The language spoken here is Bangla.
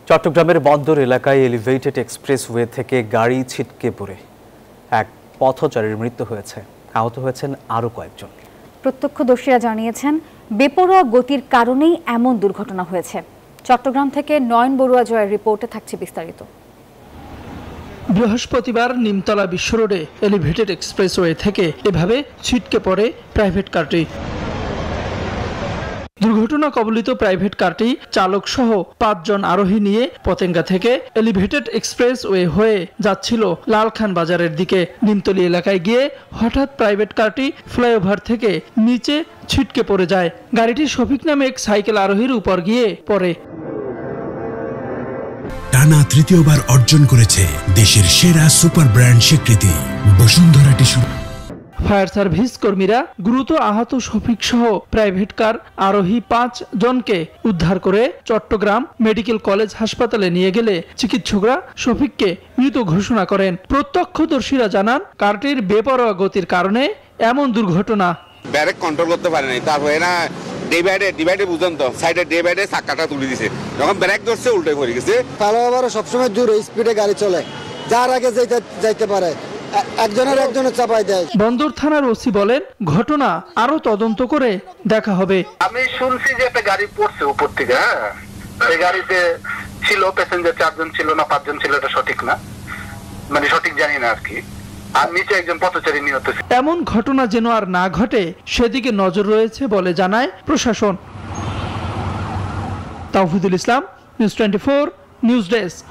চট্টগ্রামের বন্দর এলাকায় এলিভেটেড এক্সপ্রেসওয়ে থেকে গাড়ি ছিটকে পড়ে এক পথচারীর মৃত্যু হয়েছে, আহত হয়েছেন আরও কয়েকজন। প্রত্যক্ষদর্শীরা জানিয়েছেন, বেপরোয়া গতির কারণেই এমন দুর্ঘটনা হয়েছে। চট্টগ্রাম থেকে নয়ন বড়ুয়া জয়ের রিপোর্টে থাকছে বিস্তারিত। বৃহস্পতিবার নিমতলা বিশ্ব রোডে এলিভেটেড এক্সপ্রেসওয়ে থেকে এভাবে ছিটকে পড়ে প্রাইভেট কারটি। দুর্ঘটনা কবলিত প্রাইভেট কারটি চালক সহ 5 জন আরোহী নিয়ে পতেঙ্গা থেকে এলিভেটেড এক্সপ্রেসওয়ে হয়ে যাচ্ছিল লালখান বাজারের দিকে। নিমতলী এলাকায় গিয়ে হঠাৎ প্রাইভেট কারটি ফ্লাইওভার থেকে নিচে ছিটকে পড়ে যায়। গাড়িটি শফিক নামে এক সাইকেল আরোহীর উপর গিয়ে পড়ে। টানা তৃতীয়বার অর্জন করেছে দেশের সেরা সুপার ব্র্যান্ড স্বীকৃতি বসুন্ধরা টিস্যু। ফায়ার সার্ভিস কর্মীরা গুরুতর আহত শফিক সহ প্রাইভেট কার আরোহী 5 জনকে উদ্ধার করে চট্টগ্রাম মেডিকেল কলেজ হাসপাতালে নিয়ে গেলে চিকিৎসকরা শফিককে মৃত ঘোষণা করেন। প্রত্যক্ষদর্শীরা জানান, কারটির বেপরোয়া গতির কারণে এমন দুর্ঘটনা। ব্যারেক কন্ট্রোল করতে পারে নাই, তারপরে না ডিভাইডে বুঝেন তো সাইডে ডিভাইডে চাকাটা তুলে দিছে, যখন ব্রেক ধরছে উল্টে পড়ে গেছে। ফ্লাইওভারে সবসময় জোরে স্পিডে গাড়ি চলে, যার আগে যাইতে পারে একজনের চাপাই দেয়। বন্দর থানার ওসি বলেন, ঘটনা আরো তদন্ত করে দেখা হবে। আমি শুনছি যে একটা গাড়ি পড়ছে উপর থেকে। এই গাড়িতে ছিল প্যাসেঞ্জার 4 জন ছিল না 5 জন ছিল, এটা সঠিক না, মানে সঠিক জানি না আর কি। আর নিচে একজন পথচারী নিহত। এমন ঘটনা যেন আর না ঘটে সেদিকে নজর রয়েছে বলে জানায় প্রশাসন। তাওহিদুল ইসলাম, নিউজ 24 নিউজ ডেস্ক।